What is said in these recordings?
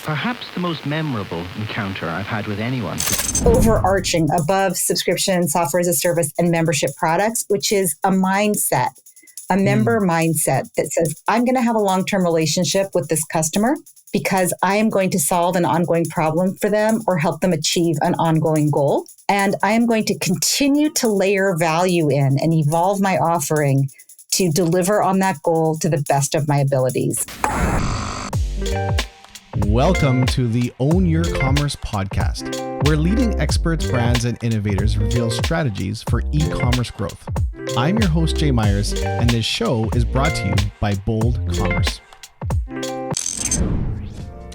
perhaps the most memorable encounter I've had with anyone. Overarching above subscription, software as a service, and membership products, which is a mindset, a member mindset that says, I'm going to have a long-term relationship with this customer because I am going to solve an ongoing problem for them or help them achieve an ongoing goal. And I am going to continue to layer value in and evolve my offering to deliver on that goal to the best of my abilities. Welcome to the Own Your Commerce podcast, where leading experts, brands, and innovators reveal strategies for e-commerce growth. I'm your host, Jay Myers, and this show is brought to you by Bold Commerce.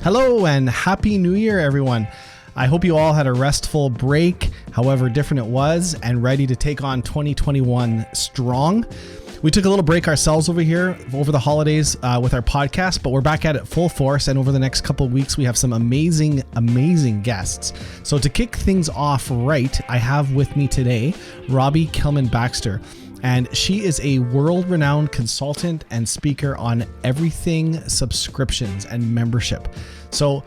Hello and Happy New Year, everyone. I hope you all had a restful break, however different it was, and ready to take on 2021 strong. We took a little break ourselves over here over the holidays with our podcast, but we're back at it full force. And over the next couple of weeks, we have some amazing guests. So to kick things off right, I have with me today, Robbie, Kellman, Baxter. And she is a world-renowned consultant and speaker on everything subscriptions and membership. So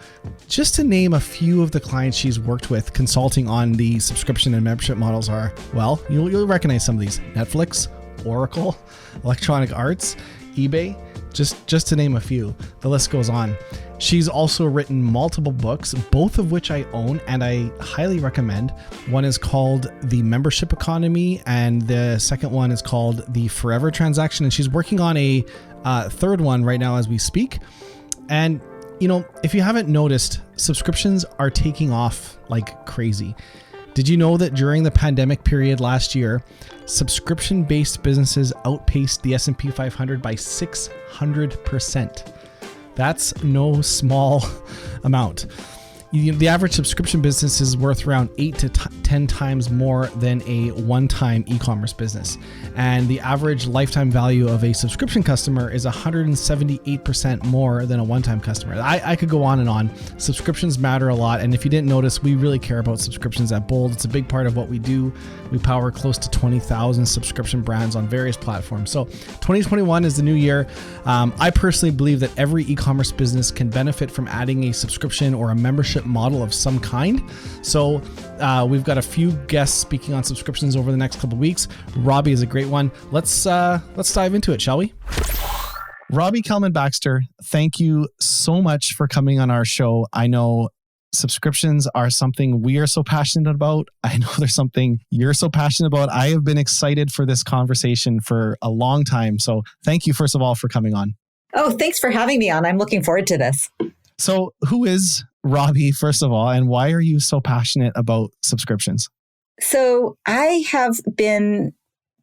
just to name a few of the clients she's worked with consulting on the subscription and membership models are, well, you'll recognize some of these: Netflix, Oracle, Electronic Arts, eBay, just to name a few. The list goes on. She's also written multiple books, both of which I own and I highly recommend. One is called The Membership Economy, and the second one is called The Forever Transaction. And she's working on a third one right now as we speak. And you know, if you haven't noticed, subscriptions are taking off like crazy. Did you know that during the pandemic period last year, subscription-based businesses outpaced the S&P 500 by 600%? That's no small amount. The average subscription business is worth around 8 to 10 times more than a one-time e-commerce business. And the average lifetime value of a subscription customer is 178% more than a one-time customer. I could go on and on. Subscriptions matter a lot. And if you didn't notice, we really care about subscriptions at Bold. It's a big part of what we do. We power close to 20,000 subscription brands on various platforms. So 2021 is the new year. I personally believe that every e-commerce business can benefit from adding a subscription or a membership model of some kind. So we've got a few guests speaking on subscriptions over the next couple of weeks. Robbie is a great one. Let's dive into it, shall we? Robbie, Kellman, Baxter, thank you so much for coming on our show. I know subscriptions are something we are so passionate about. I know there's something you're so passionate about. I have been excited for this conversation for a long time. So thank you, first of all, for coming on. Oh, thanks for having me on. I'm looking forward to this. So who is Robbie, first of all, and why are you so passionate about subscriptions? So I have been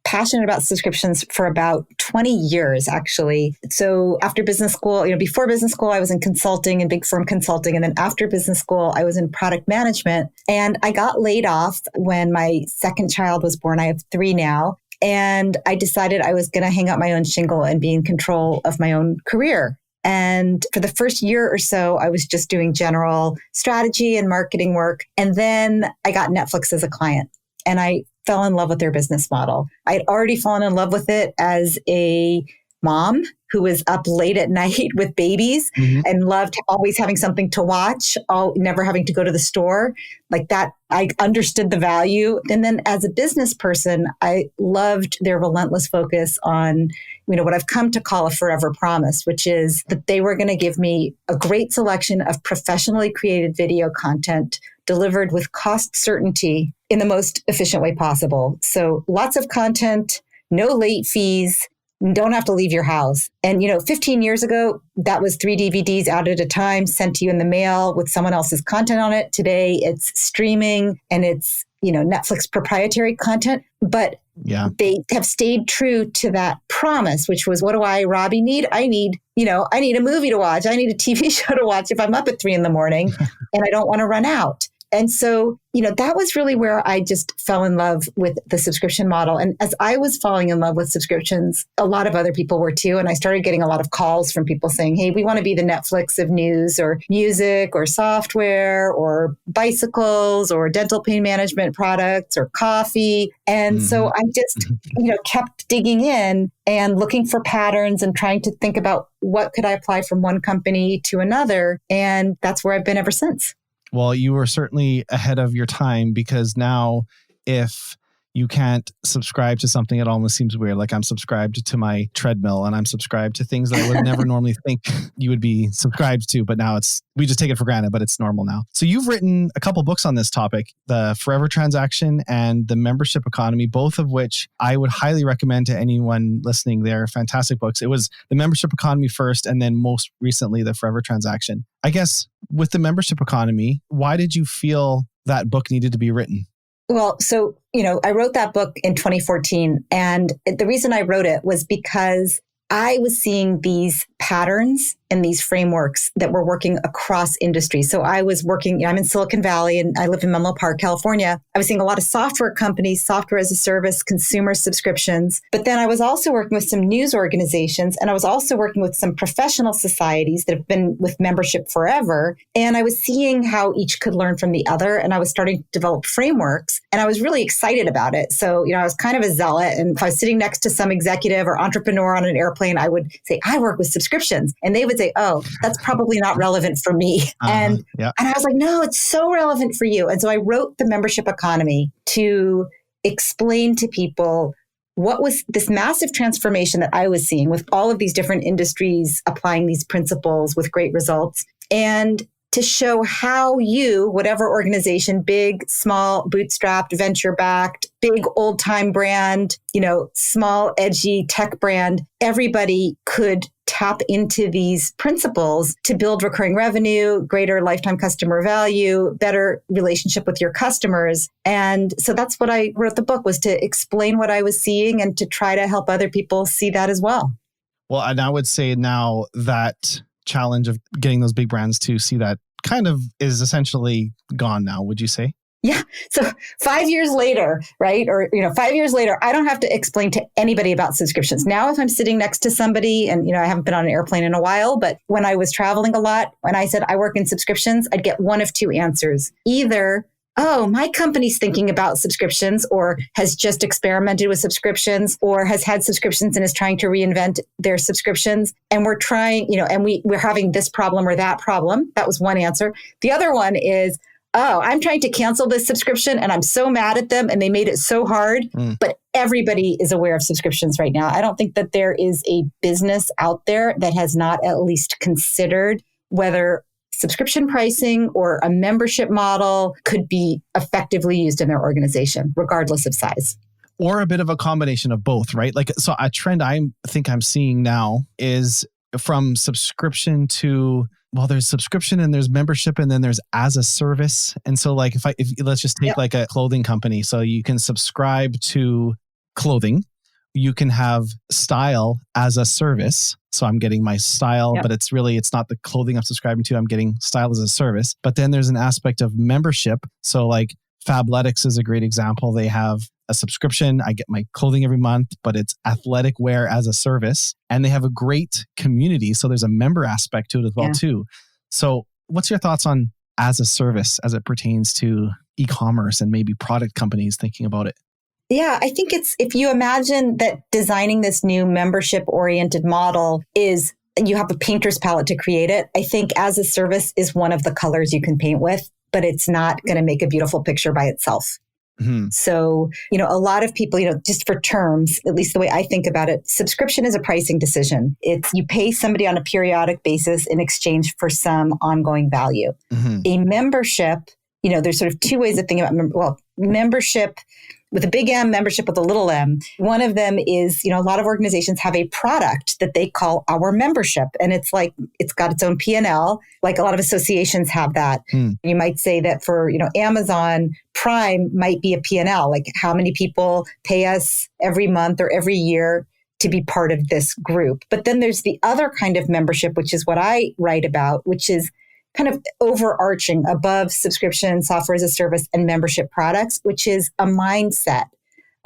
passionate about subscriptions for about 20 years, actually. So after business school, before business school, I was in consulting and big firm consulting. And then after business school, I was in product management. And I got laid off when my second child was born. I have 3 now. And I decided I was going to hang out my own shingle and be in control of my own career. And for the first year or so, I was just doing general strategy and marketing work. And then I got Netflix as a client and I fell in love with their business model. I'd already fallen in love with it as a mom who was up late at night with babies and loved always having something to watch, never having to go to the store. Like that, I understood the value. And then as a business person, I loved their relentless focus on, what I've come to call a forever promise, which is that they were going to give me a great selection of professionally created video content delivered with cost certainty in the most efficient way possible. So lots of content, no late fees, don't have to leave your house. And, 15 years ago, that was 3 DVDs out at a time sent to you in the mail with someone else's content on it. Today, it's streaming and it's, Netflix proprietary content. But they have stayed true to that promise, which was, what do I, Robbie, need? I need a movie to watch. I need a TV show to watch if I'm up at 3 a.m. and I don't want to run out. And so, that was really where I just fell in love with the subscription model. And as I was falling in love with subscriptions, a lot of other people were too. And I started getting a lot of calls from people saying, hey, we want to be the Netflix of news or music or software or bicycles or dental pain management products or coffee. And so I just, kept digging in and looking for patterns and trying to think about what could I apply from one company to another. And that's where I've been ever since. Well, you were certainly ahead of your time, because now if you can't subscribe to something, it almost seems weird. Like I'm subscribed to my treadmill and I'm subscribed to things that I would never normally think you would be subscribed to. But now we just take it for granted, but it's normal now. So you've written a couple books on this topic, the Forever Transaction and the Membership Economy, both of which I would highly recommend to anyone listening. They're fantastic books. It was the Membership Economy first, and then most recently, the Forever Transaction. I guess with the Membership Economy, why did you feel that book needed to be written? Well, so, I wrote that book in 2014. And the reason I wrote it was because I was seeing these patterns and these frameworks that were working across industries. So I was working, I'm in Silicon Valley and I live in Menlo Park, California. I was seeing a lot of software companies, software as a service, consumer subscriptions. But then I was also working with some news organizations, and I was also working with some professional societies that have been with membership forever. And I was seeing how each could learn from the other. And I was starting to develop frameworks, and I was really excited about it. So, I was kind of a zealot. And if I was sitting next to some executive or entrepreneur on an airplane, I would say, I work with subscriptions. And they would say, oh, that's probably not relevant for me. And I was like, no, it's so relevant for you. And so I wrote The Membership Economy to explain to people what was this massive transformation that I was seeing with all of these different industries applying these principles with great results, and to show how you, whatever organization, big, small, bootstrapped, venture-backed, big old-time brand, small, edgy tech brand, everybody could tap into these principles to build recurring revenue, greater lifetime customer value, better relationship with your customers. And so that's what I wrote the book, was to explain what I was seeing and to try to help other people see that as well. Well, and I would say now that challenge of getting those big brands to see that kind of is essentially gone now, would you say? Yeah. So 5 years later, right? Or, 5 years later, I don't have to explain to anybody about subscriptions. Now, if I'm sitting next to somebody and, I haven't been on an airplane in a while, but when I was traveling a lot, when I said I work in subscriptions, I'd get one of two answers. Either, oh, my company's thinking about subscriptions, or has just experimented with subscriptions, or has had subscriptions and is trying to reinvent their subscriptions. And we're trying, and we're having this problem or that problem. That was one answer. The other one is, oh, I'm trying to cancel this subscription and I'm so mad at them and they made it so hard. But everybody is aware of subscriptions right now. I don't think that there is a business out there that has not at least considered whether subscription pricing or a membership model could be effectively used in their organization, regardless of size. Or a bit of a combination of both, right? Like, so a trend I think I'm seeing now is from subscription to, well, there's subscription and there's membership and then there's as a service. And so like, if let's just take like a clothing company. So you can subscribe to clothing. You can have style as a service. So I'm getting my style, but it's not the clothing I'm subscribing to. I'm getting style as a service. But then there's an aspect of membership. So like Fabletics is a great example. They have a subscription. I get my clothing every month, but it's athletic wear as a service. And they have a great community. So there's a member aspect to it as well too. So what's your thoughts on as a service as it pertains to e-commerce and maybe product companies thinking about it? Yeah, I think if you imagine that designing this new membership-oriented model is, you have a painter's palette to create it. I think as a service is one of the colors you can paint with, but it's not going to make a beautiful picture by itself. Mm-hmm. So, a lot of people, just for terms, at least the way I think about it, subscription is a pricing decision. It's you pay somebody on a periodic basis in exchange for some ongoing value. Mm-hmm. A membership, there's sort of two ways of thinking about membership with a big M, membership with a little m. One of them is, a lot of organizations have a product that they call our membership. And it's like, it's got its own P&L. Like a lot of associations have that. You might say that for, Amazon Prime might be a P&L, like how many people pay us every month or every year to be part of this group. But then there's the other kind of membership, which is what I write about, which is kind of overarching above subscription, software as a service, and membership products, which is a mindset,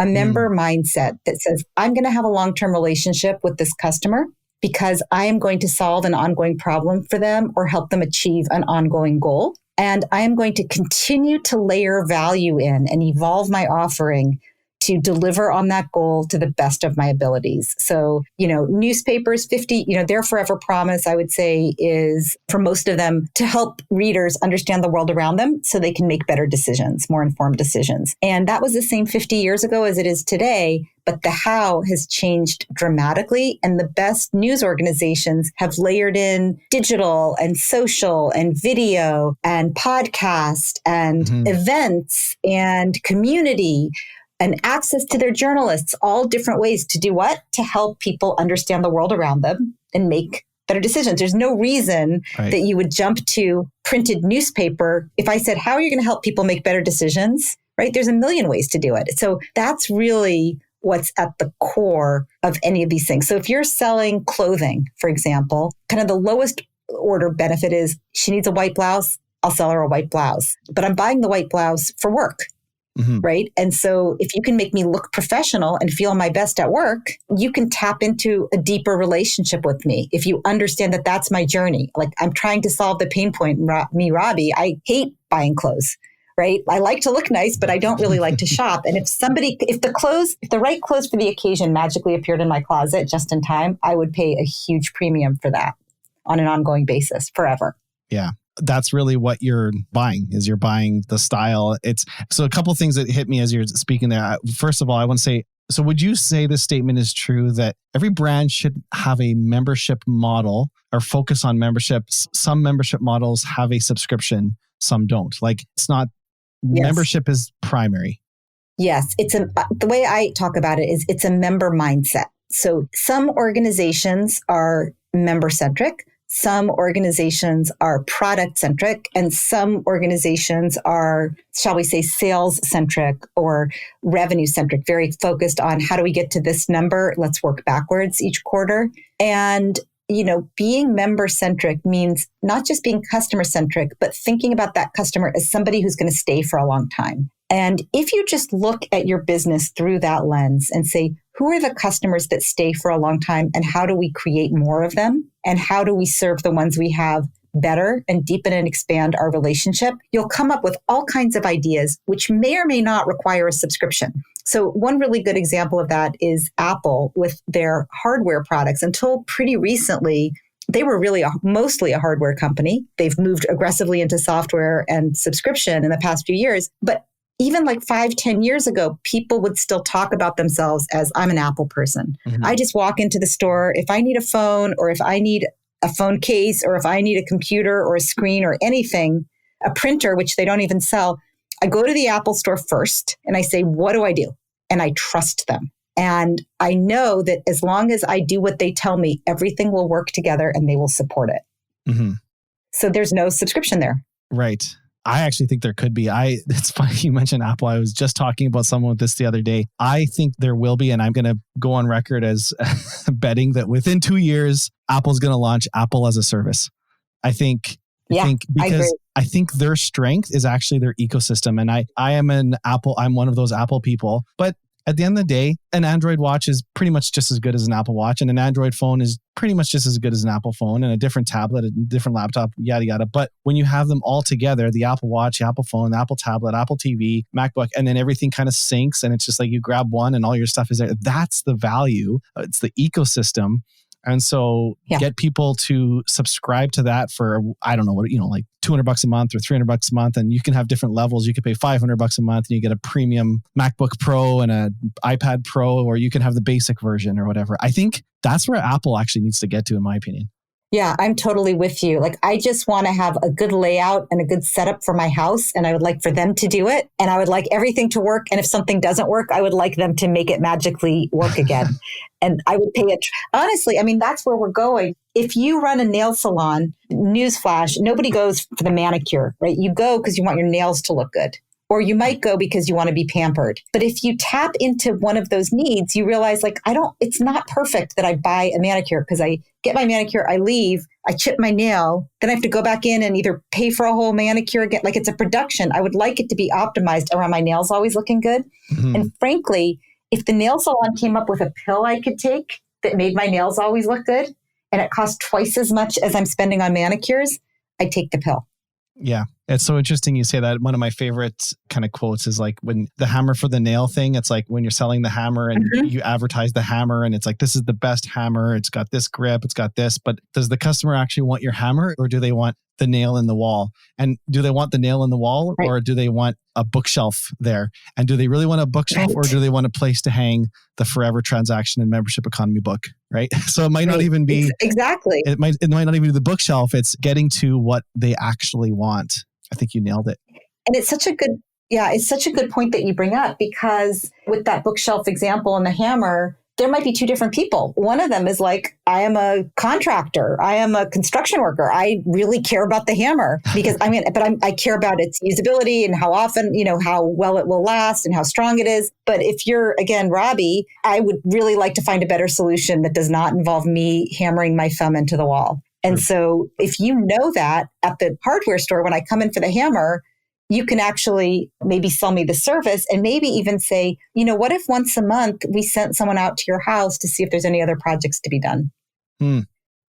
a member mindset that says, I'm going to have a long-term relationship with this customer because I am going to solve an ongoing problem for them or help them achieve an ongoing goal. And I am going to continue to layer value in and evolve my offering to deliver on that goal to the best of my abilities. So, newspapers, 50, their forever promise, I would say, is for most of them to help readers understand the world around them so they can make better decisions, more informed decisions. And that was the same 50 years ago as it is today. But the how has changed dramatically. And the best news organizations have layered in digital and social and video and podcast and events and community and access to their journalists, all different ways to do what? To help people understand the world around them and make better decisions. There's no reason that you would jump to printed newspaper. If I said, how are you going to help people make better decisions? Right? There's a million ways to do it. So that's really what's at the core of any of these things. So if you're selling clothing, for example, kind of the lowest order benefit is she needs a white blouse. I'll sell her a white blouse, but I'm buying the white blouse for work. Right. And so if you can make me look professional and feel my best at work, you can tap into a deeper relationship with me. If you understand that that's my journey, like I'm trying to solve the pain point. Me, Robbie, I hate buying clothes. Right. I like to look nice, but I don't really like to shop. And if the right clothes for the occasion magically appeared in my closet just in time, I would pay a huge premium for that on an ongoing basis forever. Yeah. That's really what you're buying, is you're buying the style. So a couple of things that hit me as you're speaking there. First of all, I want to say, so would you say this statement is true that every brand should have a membership model or focus on memberships? Some membership models have a subscription, some don't. Like it's not, membership is primary. Yes. The way I talk about it is it's a member mindset. So some organizations are member centric. Some organizations are product centric, and some organizations are, shall we say, sales centric or revenue centric, very focused on how do we get to this number? Let's work backwards each quarter. And, being member centric means not just being customer centric, but thinking about that customer as somebody who's going to stay for a long time. And if you just look at your business through that lens and say, who are the customers that stay for a long time and how do we create more of them? And how do we serve the ones we have better and deepen and expand our relationship? You'll come up with all kinds of ideas, which may or may not require a subscription. So one really good example of that is Apple with their hardware products. Until pretty recently, they were really mostly a hardware company. They've moved aggressively into software and subscription in the past few years. But even like 5-10 years ago, people would still talk about themselves as I'm an Apple person. I just walk into the store. If I need a phone or if I need a phone case or if I need a computer or a screen or anything, a printer, which they don't even sell, I go to the Apple store first and I say, what do I do? And I trust them. And I know that as long as I do what they tell me, everything will work together and they will support it. So there's no subscription there. Right. I actually think there could be. It's funny you mentioned Apple. I was just talking about someone with this the other day. I think there will be, and I'm going to go on record as betting that within 2 years, Apple's going to launch Apple as a service. I think their strength is actually their ecosystem. And I am I'm one of those Apple people. But at the end of the day, an Android watch is pretty much just as good as an Apple Watch, and an Android phone is pretty much just as good as an Apple phone, and a different tablet, a different laptop, yada, yada. But when you have them all together, the Apple Watch, the Apple phone, the Apple tablet, Apple TV, MacBook, and then everything kind of syncs, and it's just like you grab one and all your stuff is there. That's the value. It's the ecosystem. And so get people to subscribe to that for, I don't know what, like $200 a month or $300 a month. And you can have different levels. You could pay $500 a month and you get a premium MacBook Pro and an iPad Pro, or you can have the basic version or whatever. I think that's where Apple actually needs to get to, in my opinion. Yeah, I'm totally with you. Like, I just want to have a good layout and a good setup for my house. And I would like for them to do it. And I would like everything to work. And if something doesn't work, I would like them to make it magically work again. And I would pay it. Honestly, I mean, that's where we're going. If you run a nail salon, newsflash, nobody goes for the manicure, right? You go because you want your nails to look good. Or you might go because you want to be pampered. But if you tap into one of those needs, you realize it's not perfect that I buy a manicure because I get my manicure, I leave, I chip my nail, then I have to go back in and either pay for a whole manicure again. Like, it's a production. I would like it to be optimized around my nails always looking good. And frankly, if the nail salon came up with a pill I could take that made my nails always look good and it cost twice as much as I'm spending on manicures, I'd take the pill. Yeah. It's so interesting you say that. One of my favorite kind of quotes is like when the hammer for the nail thing, it's like when you're selling the hammer and you advertise the hammer and it's like, this is the best hammer. It's got this grip. It's got this. But does the customer actually want your hammer or do they want the nail in the wall? And do they want the nail in the wall or do they want a bookshelf there? And do they really want a bookshelf or do they want a place to hang the forever transaction and membership economy book? Right. So it might not even be exactly. It might not even be the bookshelf. It's getting to what they actually want. I think you nailed it. And it's such a good point that you bring up, because with that bookshelf example and the hammer, there might be two different people. One of them is like, I am a contractor. I am a construction worker. I really care about the hammer because I care about its usability and how often, how well it will last and how strong it is. But if you're, again, Robbie, I would really like to find a better solution that does not involve me hammering my thumb into the wall. And so if you know that at the hardware store, when I come in for the hammer, you can actually maybe sell me the service and maybe even say, what if once a month we sent someone out to your house to see if there's any other projects to be done?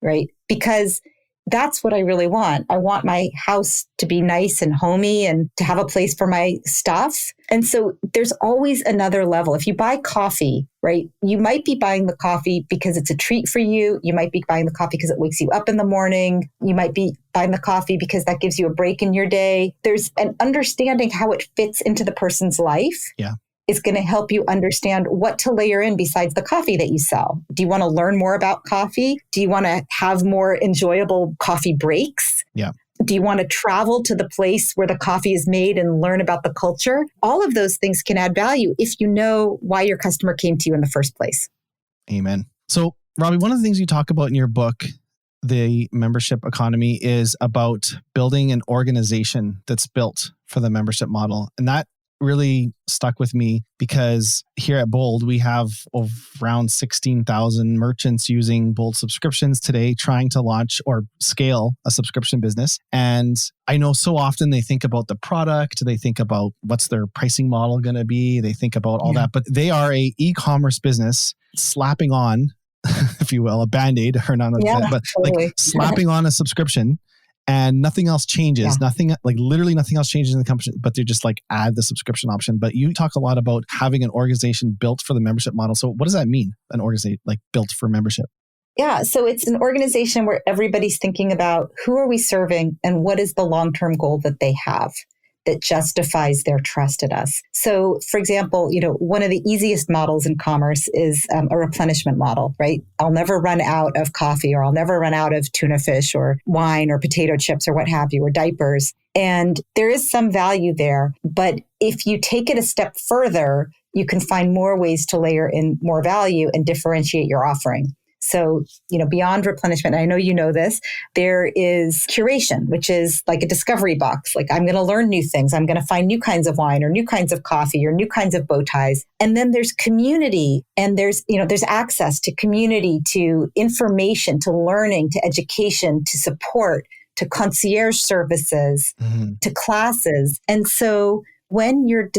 Right? Because that's what I really want. I want my house to be nice and homey and to have a place for my stuff. And so there's always another level. If you buy coffee, right, you might be buying the coffee because it's a treat for you. You might be buying the coffee because it wakes you up in the morning. You might be buying the coffee because that gives you a break in your day. There's an understanding how it fits into the person's life. Yeah. Is going to help you understand what to layer in besides the coffee that you sell. Do you want to learn more about coffee? Do you want to have more enjoyable coffee breaks? Yeah. Do you want to travel to the place where the coffee is made and learn about the culture? All of those things can add value if you know why your customer came to you in the first place. Amen. So, Robbie, one of the things you talk about in your book, The Membership Economy, is about building an organization that's built for the membership model. And that really stuck with me because here at Bold, we have around 16,000 merchants using Bold subscriptions today, trying to launch or scale a subscription business. And I know so often they think about the product, they think about what's their pricing model going to be, they think about all that, but they are a e-commerce business slapping on, if you will, a Band-Aid or not, but totally. Like slapping on a subscription. And nothing else changes. Literally nothing else changes in the company, but they just like add the subscription option. But you talk a lot about having an organization built for the membership model. So what does that mean? An organization like built for membership? Yeah. So it's an organization where everybody's thinking about who are we serving and what is the long-term goal that they have that justifies their trust in us. So for example, one of the easiest models in commerce is a replenishment model, right? I'll never run out of coffee, or I'll never run out of tuna fish or wine or potato chips or what have you, or diapers. And there is some value there. But if you take it a step further, you can find more ways to layer in more value and differentiate your offering. So, beyond replenishment, and I know you know this, there is curation, which is like a discovery box. Like I'm going to learn new things. I'm going to find new kinds of wine or new kinds of coffee or new kinds of bow ties. And then there's community, and there's access to community, to information, to learning, to education, to support, to concierge services, to classes. And so when you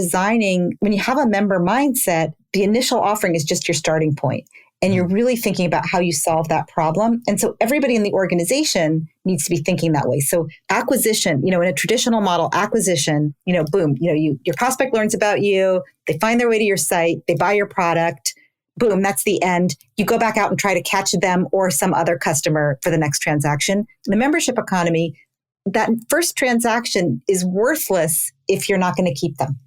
have a member mindset, the initial offering is just your starting point. And you're really thinking about how you solve that problem. And so everybody in the organization needs to be thinking that way. So acquisition, in a traditional model, acquisition, boom, your prospect learns about you, they find their way to your site, they buy your product, boom, that's the end. You go back out and try to catch them or some other customer for the next transaction. In the membership economy, that first transaction is worthless if you're not going to keep them.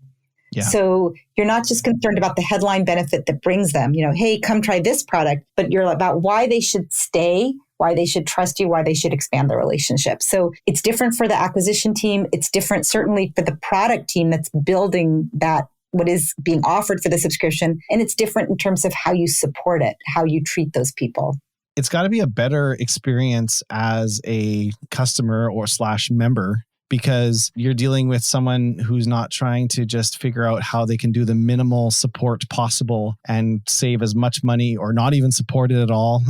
Yeah. So you're not just concerned about the headline benefit that brings them, hey, come try this product, but you're about why they should stay, why they should trust you, why they should expand the relationship. So it's different for the acquisition team. It's different certainly for the product team that's building that, what is being offered for the subscription. And it's different in terms of how you support it, how you treat those people. It's got to be a better experience as a customer or / member, because you're dealing with someone who's not trying to just figure out how they can do the minimal support possible and save as much money or not even support it at all.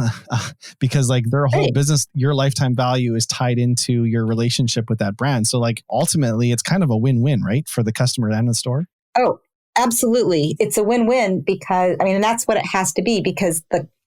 Because like their whole business, your lifetime value is tied into your relationship with that brand. So like ultimately it's kind of a win-win, right? For the customer and the store. Oh, absolutely. It's a win-win because, and that's what it has to be, because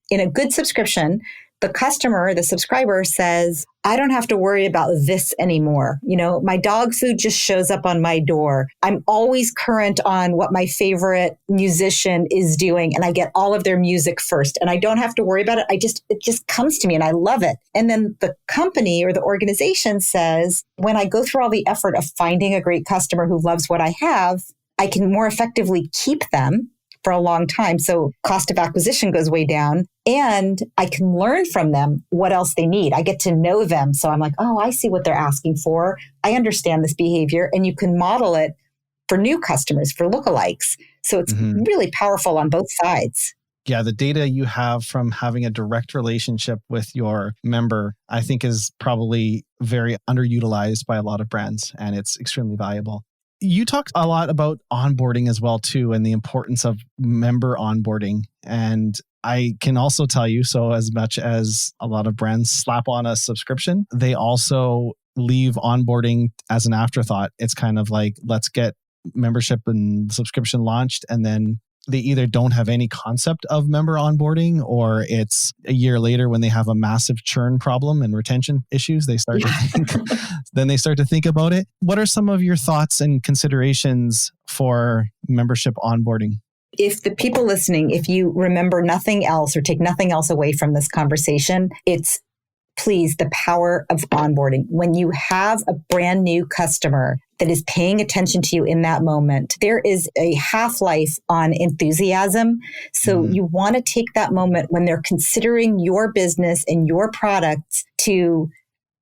in a good subscription, the customer, the subscriber says, I don't have to worry about this anymore. My dog food just shows up on my door. I'm always current on what my favorite musician is doing, and I get all of their music first, and I don't have to worry about it. It just comes to me and I love it. And then the company or the organization says, when I go through all the effort of finding a great customer who loves what I have, I can more effectively keep them for a long time. So cost of acquisition goes way down, and I can learn from them what else they need. I get to know them. So I'm like, oh, I see what they're asking for. I understand this behavior, and you can model it for new customers, for lookalikes. So it's really powerful on both sides. Yeah, the data you have from having a direct relationship with your member, I think is probably very underutilized by a lot of brands, and it's extremely valuable. You talked a lot about onboarding as well, too, and the importance of member onboarding. And I can also tell you, so as much as a lot of brands slap on a subscription, they also leave onboarding as an afterthought. It's kind of like, let's get membership and subscription launched, and then they either don't have any concept of member onboarding, or it's a year later when they have a massive churn problem and retention issues, they start to think about it. What are some of your thoughts and considerations for membership onboarding? If the people listening, if you remember nothing else or take nothing else away from this conversation, it's please the power of onboarding. When you have a brand new customer that is paying attention to you in that moment, there is a half-life on enthusiasm. So you want to take that moment when they're considering your business and your products to,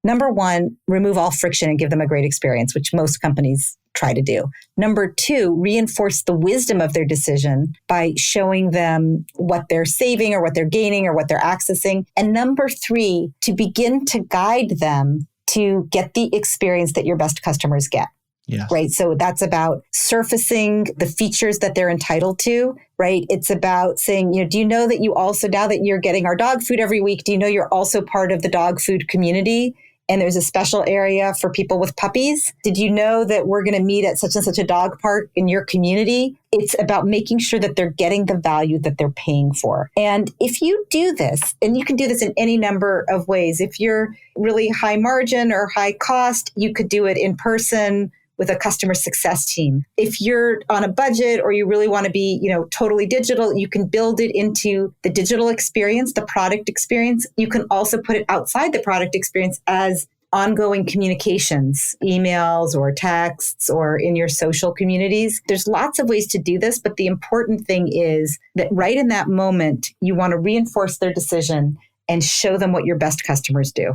number one, remove all friction and give them a great experience, which most companies try to do. Number two, reinforce the wisdom of their decision by showing them what they're saving or what they're gaining or what they're accessing. And number three, to begin to guide them to get the experience that your best customers get. Yeah. Right. So that's about surfacing the features that they're entitled to, right? It's about saying, do you know that you also, now that you're getting our dog food every week, do you know you're also part of the dog food community? And there's a special area for people with puppies. Did you know that we're going to meet at such and such a dog park in your community? It's about making sure that they're getting the value that they're paying for. And if you do this, and you can do this in any number of ways, if you're really high margin or high cost, you could do it in person with a customer success team. If you're on a budget or you really want to be, totally digital, you can build it into the digital experience, the product experience. You can also put it outside the product experience as ongoing communications, emails or texts or in your social communities. There's lots of ways to do this, but the important thing is that right in that moment, you want to reinforce their decision and show them what your best customers do.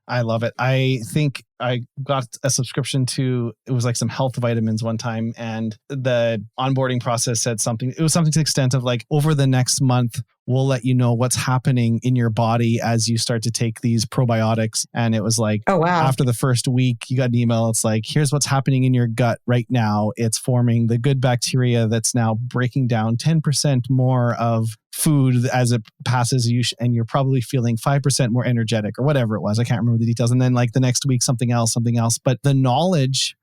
I love it. I think I got a subscription to, it was like some health vitamins one time, and the onboarding process said something, it was something to the extent of like, over the next month, we'll let you know what's happening in your body as you start to take these probiotics. And it was like, oh, wow. After the first week, you got an email. It's like, here's what's happening in your gut right now. It's forming the good bacteria that's now breaking down 10% more of food as it passes you, and you're probably feeling 5% more energetic or whatever it was. I can't remember the details. And then like the next week, something else. But the knowledge,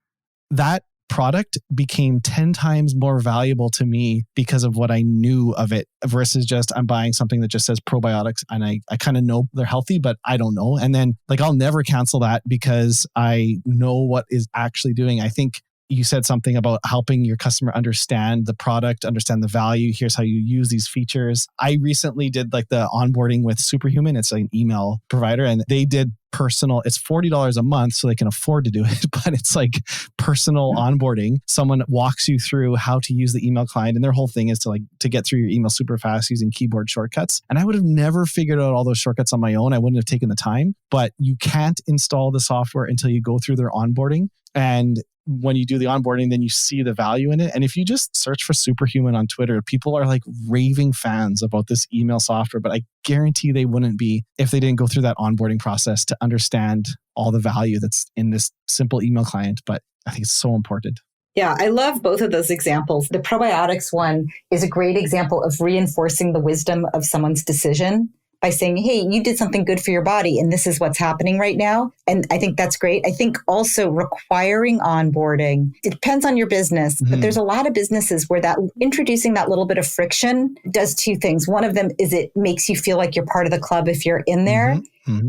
that product became 10 times more valuable to me because of what I knew of it versus just I'm buying something that just says probiotics and I kind of know they're healthy, but I don't know. And then like, I'll never cancel that because I know what is actually doing. I think you said something about helping your customer understand the product, understand the value. Here's how you use these features. I recently did like the onboarding with Superhuman. It's like an email provider, and they did personal. It's $40 a month, so they can afford to do it, but it's like personal onboarding. Someone walks you through how to use the email client, and their whole thing is to get through your email super fast using keyboard shortcuts. And I would have never figured out all those shortcuts on my own. I wouldn't have taken the time, but you can't install the software until you go through their onboarding. And when you do the onboarding, then you see the value in it. And if you just search for Superhuman on Twitter, people are like raving fans about this email software, but I guarantee they wouldn't be if they didn't go through that onboarding process to understand all the value that's in this simple email client. But I think it's so important. Yeah, I love both of those examples. The probiotics one is a great example of reinforcing the wisdom of someone's decision by saying, hey, you did something good for your body and this is what's happening right now. And I think that's great. I think also requiring onboarding, it depends on your business, but there's a lot of businesses where that introducing that little bit of friction does two things. One of them is it makes you feel like you're part of the club if you're in there.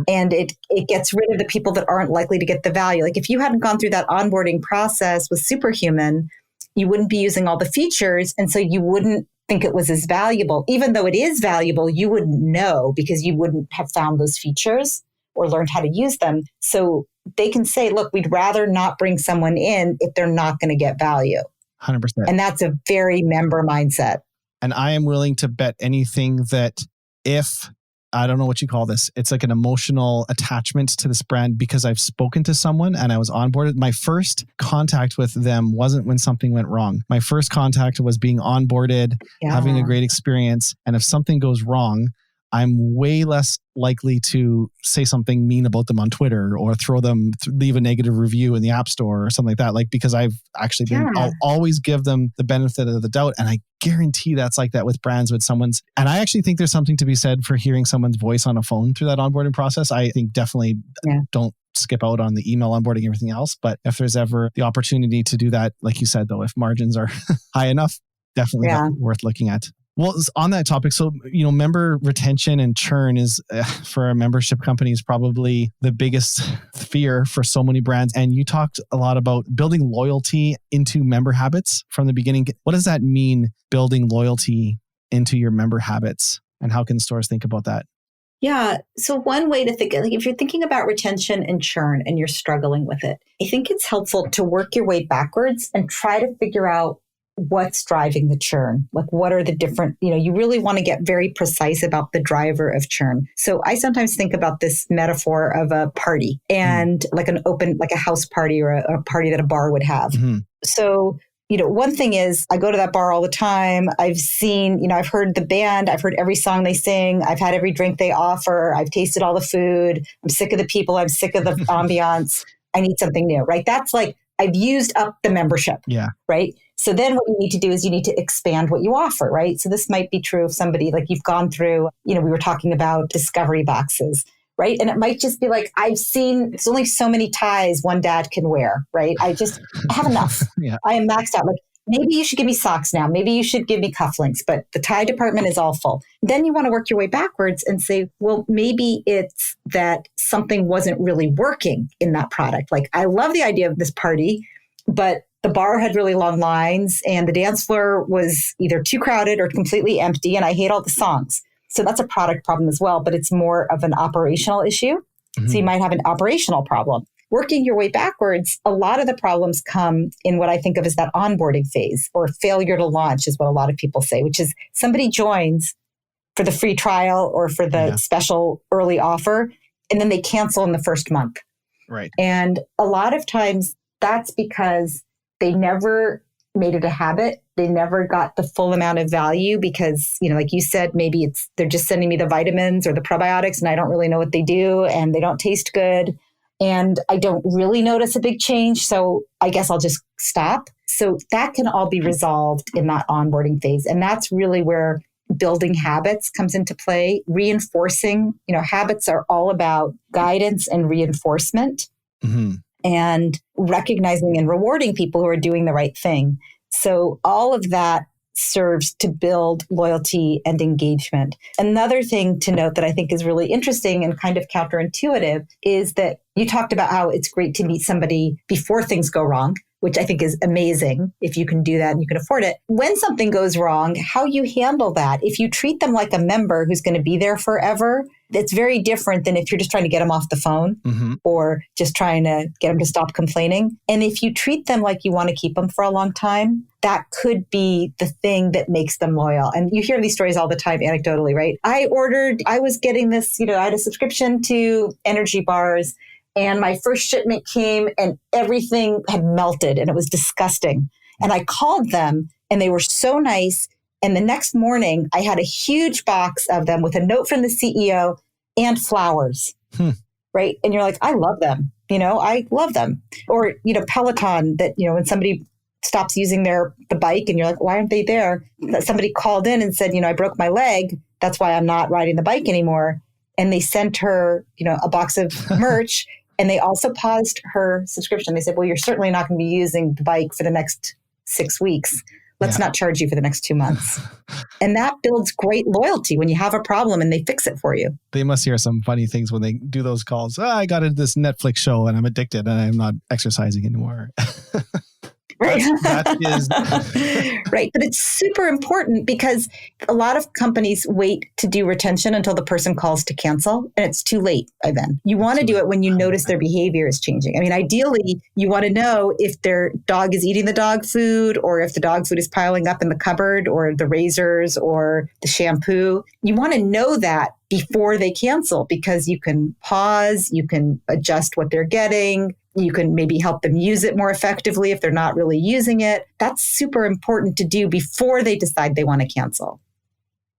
And it gets rid of the people that aren't likely to get the value. Like if you hadn't gone through that onboarding process with Superhuman, you wouldn't be using all the features. And so you wouldn't think it was as valuable. Even though it is valuable, you wouldn't know because you wouldn't have found those features or learned how to use them. So they can say, look, we'd rather not bring someone in if they're not going to get value. 100%. And that's a very member mindset. And I am willing to bet anything that if, I don't know what you call this, it's like an emotional attachment to this brand because I've spoken to someone and I was onboarded. My first contact with them wasn't when something went wrong. My first contact was being onboarded, having a great experience. And if something goes wrong, I'm way less likely to say something mean about them on Twitter or leave a negative review in the App Store or something like that. Like, because I've actually I'll always give them the benefit of the doubt. And I guarantee that's like that with brands, and I actually think there's something to be said for hearing someone's voice on a phone through that onboarding process. I think definitely don't skip out on the email onboarding and everything else. But if there's ever the opportunity to do that, like you said, though, if margins are high enough, definitely worth looking at. Well, on that topic, so, member retention and churn is for a membership company is probably the biggest fear for so many brands. And you talked a lot about building loyalty into member habits from the beginning. What does that mean, building loyalty into your member habits? And how can stores think about that? Yeah. So one way to think, like if you're thinking about retention and churn and you're struggling with it, I think it's helpful to work your way backwards and try to figure out what's driving the churn. Like what are the different, you really want to get very precise about the driver of churn. So I sometimes think about this metaphor of a party and like a house party or a party that a bar would have. So, one thing is I go to that bar all the time. I've seen, I've heard the band, I've heard every song they sing. I've had every drink they offer. I've tasted all the food. I'm sick of the people. I'm sick of the ambiance. I need something new, right? That's like, I've used up the membership. Yeah. Right. So then what you need to do is you need to expand what you offer, right? So this might be true of somebody like you've gone through, we were talking about discovery boxes, right? And it might just be like, I've seen, there's only so many ties one dad can wear, right? I have enough. I am maxed out. Like maybe you should give me socks now. Maybe you should give me cufflinks, but the tie department is all full. Then you want to work your way backwards and say, well, maybe it's that something wasn't really working in that product. Like I love the idea of this party, but the bar had really long lines and the dance floor was either too crowded or completely empty. And I hate all the songs. So that's a product problem as well, but it's more of an operational issue. So you might have an operational problem. Working your way backwards, a lot of the problems come in what I think of as that onboarding phase or failure to launch is what a lot of people say, which is somebody joins for the free trial or for the special early offer, and then they cancel in the first month. Right. And a lot of times that's because they never made it a habit. They never got the full amount of value because, like you said, maybe they're just sending me the vitamins or the probiotics and I don't really know what they do and they don't taste good. And I don't really notice a big change. So I guess I'll just stop. So that can all be resolved in that onboarding phase. And that's really where building habits comes into play. Reinforcing, habits are all about guidance and reinforcement. And recognizing and rewarding people who are doing the right thing. So all of that serves to build loyalty and engagement. Another thing to note that I think is really interesting and kind of counterintuitive is that you talked about how it's great to meet somebody before things go wrong, which I think is amazing if you can do that and you can afford it. When something goes wrong, how you handle that, if you treat them like a member who's going to be there forever, it's very different than if you're just trying to get them off the phone or just trying to get them to stop complaining. And if you treat them like you want to keep them for a long time, that could be the thing that makes them loyal. And you hear these stories all the time anecdotally, right? I was getting this, I had a subscription to energy bars and my first shipment came and everything had melted and it was disgusting. And I called them and they were so nice. And the next morning, I had a huge box of them with a note from the CEO and flowers, right? And you're like, I love them. I love them. Or, Peloton that, when somebody stops using the bike and you're like, why aren't they there? Somebody called in and said, I broke my leg. That's why I'm not riding the bike anymore. and they sent her, a box of merch. And they also paused her subscription. They said, well, you're certainly not going to be using the bike for the next 6 weeks. Let's not charge you for the next 2 months. And that builds great loyalty when you have a problem and they fix it for you. They must hear some funny things when they do those calls. I got into this Netflix show and I'm addicted and I'm not exercising anymore. Right. That is right. But it's super important because a lot of companies wait to do retention until the person calls to cancel, and it's too late by then. You want to do it when you notice their behavior is changing. I mean, ideally, you want to know if their dog is eating the dog food or if the dog food is piling up in the cupboard or the razors or the shampoo. You want to know that before they cancel because you can pause, you can adjust what they're getting. You can maybe help them use it more effectively if they're not really using it. That's super important to do before they decide they want to cancel.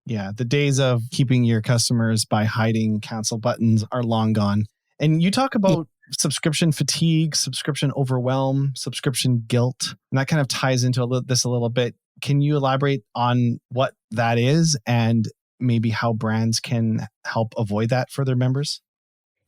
Yeah, the days of keeping your customers by hiding cancel buttons are long gone. And you talk about subscription fatigue, subscription overwhelm, subscription guilt, and that kind of ties into this a little bit. Can you elaborate on what that is and maybe how brands can help avoid that for their members?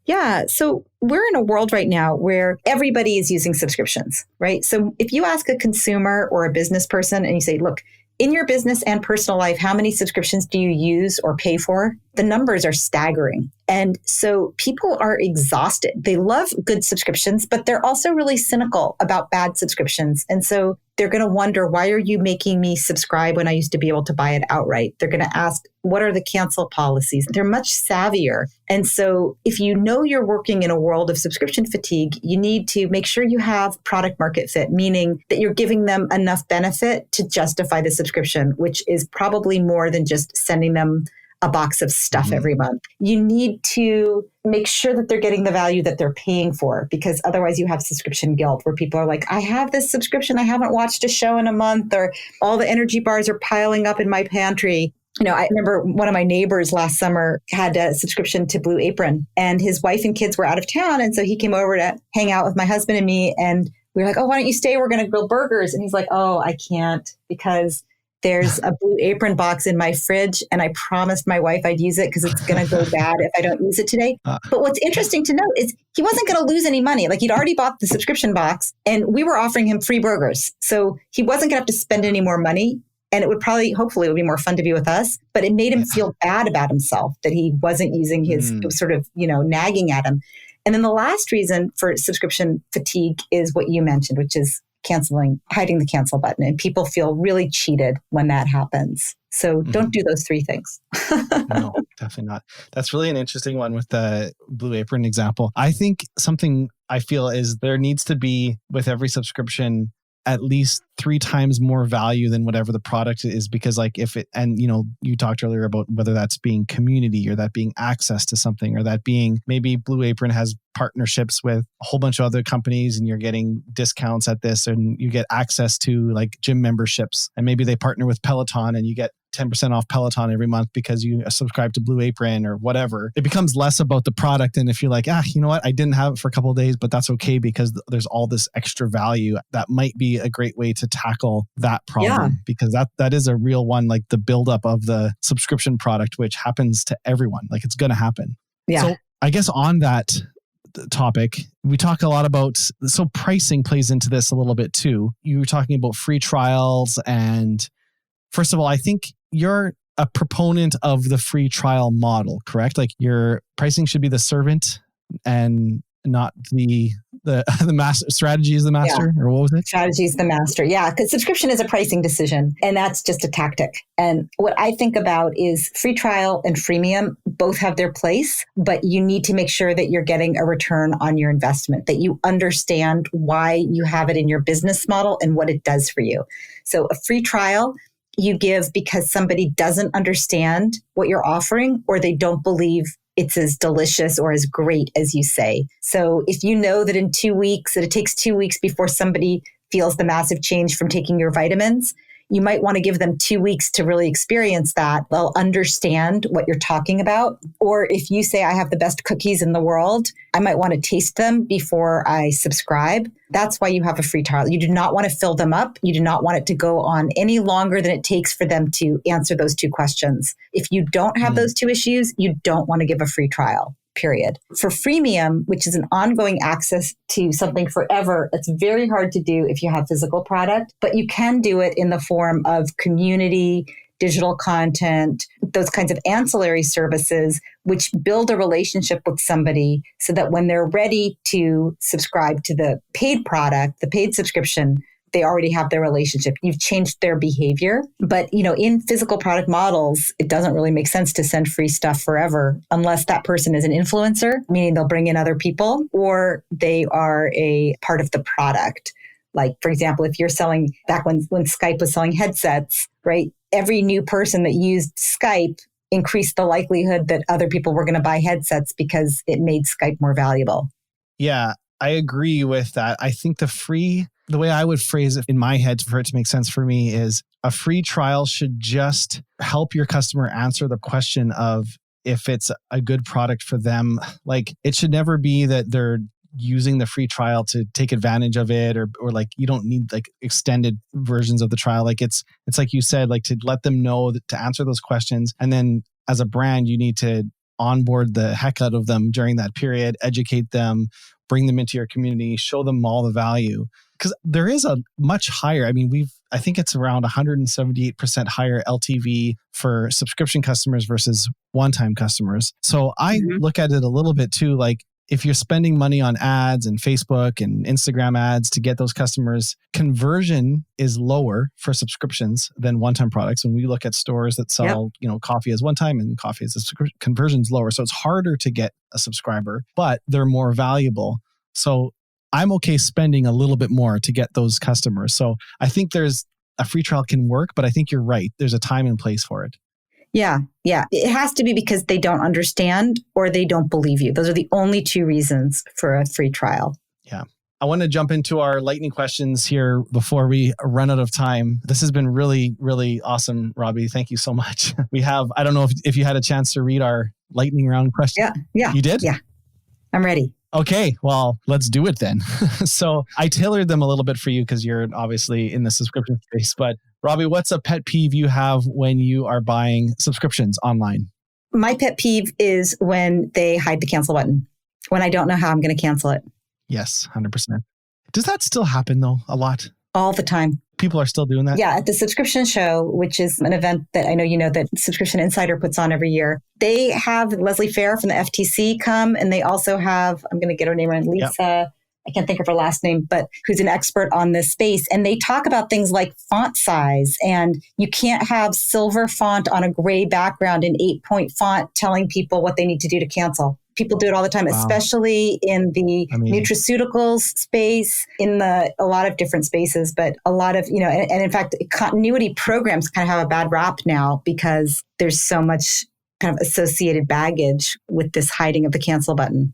Yeah. So we're in a world right now where everybody is using subscriptions, right? So if you ask a consumer or a business person and you say, look, in your business and personal life, how many subscriptions do you use or pay for? The numbers are staggering. And so people are exhausted. They love good subscriptions, but they're also really cynical about bad subscriptions. And so they're going to wonder, why are you making me subscribe when I used to be able to buy it outright? They're going to ask, what are the cancel policies? They're much savvier. And so if you know you're working in a world of subscription fatigue, you need to make sure you have product market fit, meaning that you're giving them enough benefit to justify the subscription, which is probably more than just sending them a box of stuff every month. You need to make sure that they're getting the value that they're paying for, because otherwise you have subscription guilt where people are like, I have this subscription, I haven't watched a show in a month, or all the energy bars are piling up in my pantry. I remember one of my neighbors last summer had a subscription to Blue Apron, and his wife and kids were out of town. And so he came over to hang out with my husband and me. And we were like, oh, why don't you stay? We're going to grill burgers. And he's like, oh, I can't because there's a Blue Apron box in my fridge, and I promised my wife I'd use it because it's going to go bad if I don't use it today. But what's interesting to note is he wasn't going to lose any money. Like, he'd already bought the subscription box, and we were offering him free burgers. So he wasn't going to have to spend any more money. And it would hopefully it would be more fun to be with us. But it made him feel bad about himself that he wasn't using his, it was sort of, nagging at him. And then the last reason for subscription fatigue is what you mentioned, which is hiding the cancel button. And people feel really cheated when that happens. So don't do those three things. No, definitely not. That's really an interesting one with the Blue Apron example. I think something I feel is there needs to be, with every subscription, at least 3 times more value than whatever the product is, because you talked earlier about whether that's being community or that being access to something, or that being maybe Blue Apron has partnerships with a whole bunch of other companies and you're getting discounts at this, and you get access to like gym memberships, and maybe they partner with Peloton and you get 10% off Peloton every month because you subscribe to Blue Apron or whatever. It becomes less about the product. And if you're like, you know what, I didn't have it for a couple of days, but that's okay because there's all this extra value, that might be a great way to tackle that problem, because that is a real one, like the buildup of the subscription product, which happens to everyone. Like, it's going to happen. Yeah. So I guess on that topic, we talk a lot about, so pricing plays into this a little bit too. You were talking about free trials, and first of all, I think you're a proponent of the free trial model, correct? Like, your pricing should be the servant and not the master. Strategy is the master, or what was it? Strategy is the master. Yeah, because subscription is a pricing decision, and that's just a tactic. And what I think about is free trial and freemium both have their place, but you need to make sure that you're getting a return on your investment, that you understand why you have it in your business model and what it does for you. So a free trial you give because somebody doesn't understand what you're offering, or they don't believe it's as delicious or as great as you say. So if you know that in 2 weeks, that it takes 2 weeks before somebody feels the massive change from taking your vitamins, You might want to give them 2 weeks to really experience that. They'll understand what you're talking about. Or if you say, I have the best cookies in the world, I might want to taste them before I subscribe. That's why you have a free trial. You do not want to fill them up. You do not want it to go on any longer than it takes for them to answer those 2 questions. If you don't have those 2 issues, you don't want to give a free trial. Period. For freemium, which is an ongoing access to something forever, it's very hard to do if you have physical product, but you can do it in the form of community, digital content, those kinds of ancillary services, which build a relationship with somebody so that when they're ready to subscribe to the paid product, the paid subscription, they already have their relationship. You've changed their behavior. But, in physical product models, it doesn't really make sense to send free stuff forever unless that person is an influencer, meaning they'll bring in other people, or they are a part of the product. Like, for example, if you're selling, back when Skype was selling headsets, right? Every new person that used Skype increased the likelihood that other people were going to buy headsets because it made Skype more valuable. Yeah, I agree with that. I think the way I would phrase it in my head for it to make sense for me is a free trial should just help your customer answer the question of if it's a good product for them. Like, it should never be that they're using the free trial to take advantage of it or like you don't need like extended versions of the trial. Like it's like you said, like to let them know that, to answer those questions. And then as a brand, you need to onboard the heck out of them during that period, educate them, bring them into your community, show them all the value. Because there is a much higher, I think it's around 178% higher LTV for subscription customers versus one-time customers. So I look at it a little bit too, like if you're spending money on ads and Facebook and Instagram ads to get those customers, conversion is lower for subscriptions than one-time products. When we look at stores that sell, coffee as one-time and coffee as a subscription, conversion's lower. So it's harder to get a subscriber, but they're more valuable. So I'm okay spending a little bit more to get those customers. So I think there's a free trial can work, but I think you're right. There's a time and place for it. Yeah. It has to be because they don't understand or they don't believe you. Those are the only 2 reasons for a free trial. Yeah. I want to jump into our lightning questions here before we run out of time. This has been really, really awesome, Robbie. Thank you so much. I don't know if you had a chance to read our lightning round questions. Yeah. You did? Yeah. I'm ready. Okay, well, let's do it then. So I tailored them a little bit for you because you're obviously in the subscription space. But Robbie, what's a pet peeve you have when you are buying subscriptions online? My pet peeve is when they hide the cancel button, when I don't know how I'm going to cancel it. Yes, 100%. Does that still happen though, a lot? All the time. People are still doing that? Yeah, at the Subscription Show, which is an event that I know that Subscription Insider puts on every year. They have Leslie Fair from the FTC come, and they also have, I'm going to get her name right, Lisa, I can't think of her last name, but who's an expert on this space. And they talk about things like font size, and you can't have silver font on a gray background in 8-point font telling people what they need to do to cancel. People do it all the time, especially in the nutraceuticals space, in a lot of different spaces, but a lot of, and in fact, continuity programs kind of have a bad rap now because there's so much kind of associated baggage with this hiding of the cancel button.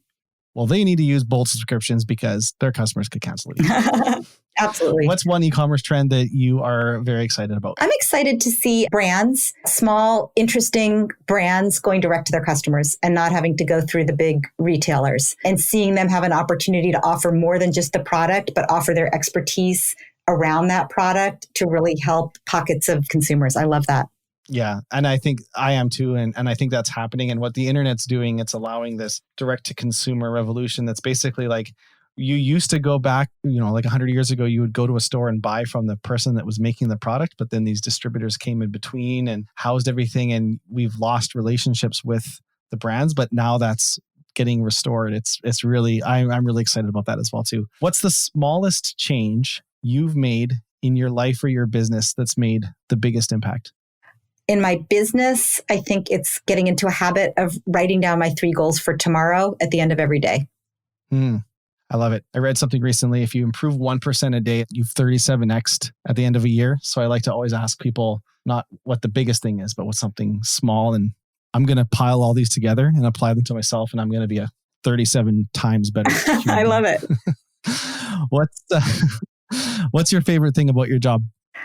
Well, they need to use bold subscriptions because their customers could cancel it. Absolutely. What's one e-commerce trend that you are very excited about? I'm excited to see brands, small, interesting brands going direct to their customers and not having to go through the big retailers, and seeing them have an opportunity to offer more than just the product, but offer their expertise around that product to really help pockets of consumers. I love that. Yeah. And I think I am too. And I think that's happening. And what the internet's doing, it's allowing this direct to consumer revolution. That's basically like, you used to go back, like 100 years ago, you would go to a store and buy from the person that was making the product, but then these distributors came in between and housed everything. And we've lost relationships with the brands, but now that's getting restored. It's really, I'm really excited about that as well too. What's the smallest change you've made in your life or your business that's made the biggest impact? In my business, I think it's getting into a habit of writing down my 3 goals for tomorrow at the end of every day. I love it. I read something recently. If you improve 1% a day, you've 37x'd at the end of a year. So I like to always ask people not what the biggest thing is, but what's something small. And I'm going to pile all these together and apply them to myself. And I'm going to be a 37 times better human I love it. What's your favorite thing about your job?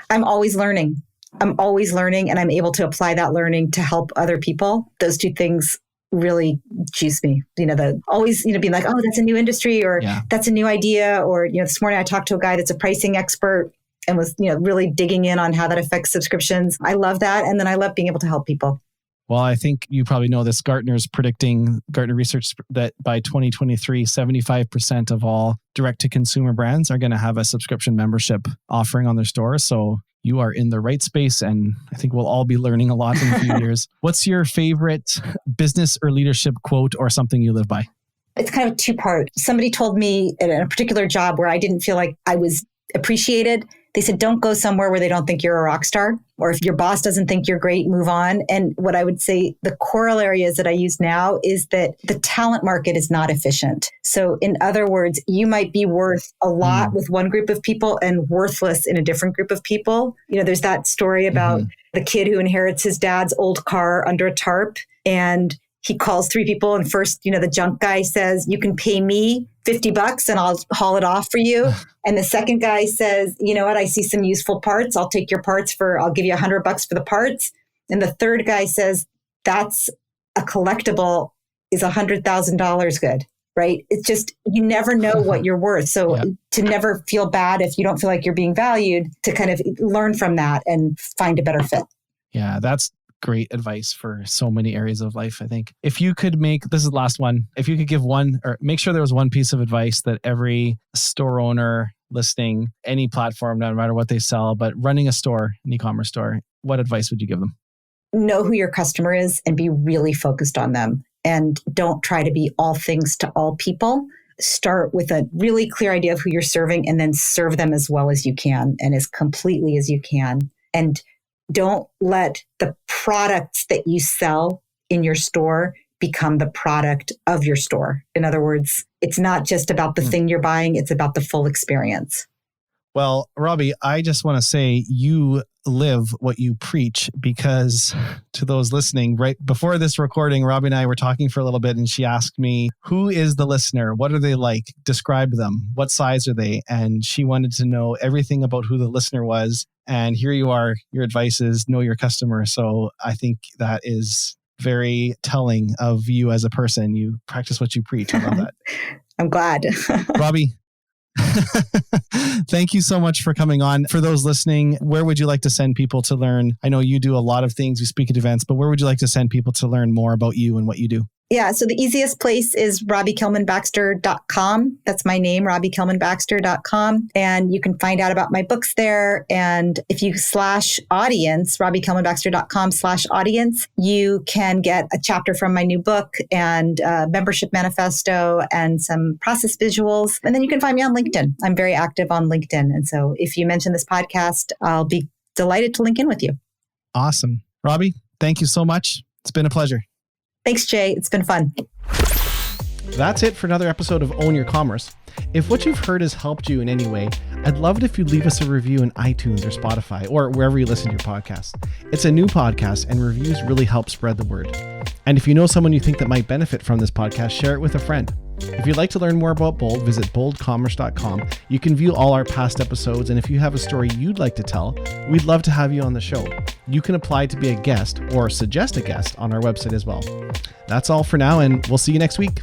I'm always learning. And I'm able to apply that learning to help other people. Those two things really juice me. Being like, oh, that's a new industry, or that's a new idea. Or, this morning I talked to a guy that's a pricing expert and was, really digging in on how that affects subscriptions. I love that. And then I love being able to help people. Well, I think you probably know this. Gartner research that by 2023, 75% of all direct-to-consumer brands are going to have a subscription membership offering on their stores. So you are in the right space, and I think we'll all be learning a lot in a few years. What's your favorite business or leadership quote or something you live by? It's kind of two-part. Somebody told me in a particular job where I didn't feel like I was appreciated. They said, don't go somewhere where they don't think you're a rock star, or if your boss doesn't think you're great, move on. And what I would say, the corollary is that I use now is that the talent market is not efficient. So in other words, you might be worth a lot with one group of people and worthless in a different group of people. There's that story about the kid who inherits his dad's old car under a tarp, and he calls three people. And first, the junk guy says, you can pay me $50 and I'll haul it off for you. And the second guy says, you know what? I see some useful parts. I'll take your parts I'll give you $100 for the parts. And the third guy says, that's a collectible, is $100,000 good, right? It's just, you never know what you're worth. So to never feel bad if you don't feel like you're being valued, to kind of learn from that and find a better fit. Yeah, that's great advice for so many areas of life, I think. If you could this is the last one, if you could give one, or make sure there was one piece of advice that every store owner listening, any platform, no matter what they sell, but running a store, an e-commerce store, what advice would you give them? Know who your customer is and be really focused on them. And don't try to be all things to all people. Start with a really clear idea of who you're serving, and then serve them as well as you can and as completely as you can. And don't let the products that you sell in your store become the product of your store. In other words, it's not just about the thing you're buying, it's about the full experience. Well, Robbie, I just want to say you live what you preach, because to those listening, right before this recording, Robbie and I were talking for a little bit, and she asked me, who is the listener? What are they like? Describe them. What size are they? And she wanted to know everything about who the listener was. And here you are. Your advice is know your customer. So I think that is very telling of you as a person. You practice what you preach. I love that. I'm glad. Robbie, thank you so much for coming on. For those listening, where would you like to send people to learn? I know you do a lot of things. You speak at events, but where would you like to send people to learn more about you and what you do? Yeah. So the easiest place is RobbieKellmanBaxter.com. That's my name, RobbieKellmanBaxter.com. And you can find out about my books there. And if you /audience, RobbieKellmanBaxter.com/audience, you can get a chapter from my new book and a membership manifesto and some process visuals. And then you can find me on LinkedIn. I'm very active on LinkedIn. And so if you mention this podcast, I'll be delighted to link in with you. Awesome. Robbie, thank you so much. It's been a pleasure. Thanks, Jay. It's been fun. That's it for another episode of Own Your Commerce. If what you've heard has helped you in any way, I'd love it if you'd leave us a review in iTunes or Spotify or wherever you listen to your podcast. It's a new podcast, and reviews really help spread the word. And if you know someone you think that might benefit from this podcast, share it with a friend. If you'd like to learn more about Bold, visit boldcommerce.com. You can view all our past episodes, and if you have a story you'd like to tell, we'd love to have you on the show. You can apply to be a guest or suggest a guest on our website as well. That's all for now, and we'll see you next week.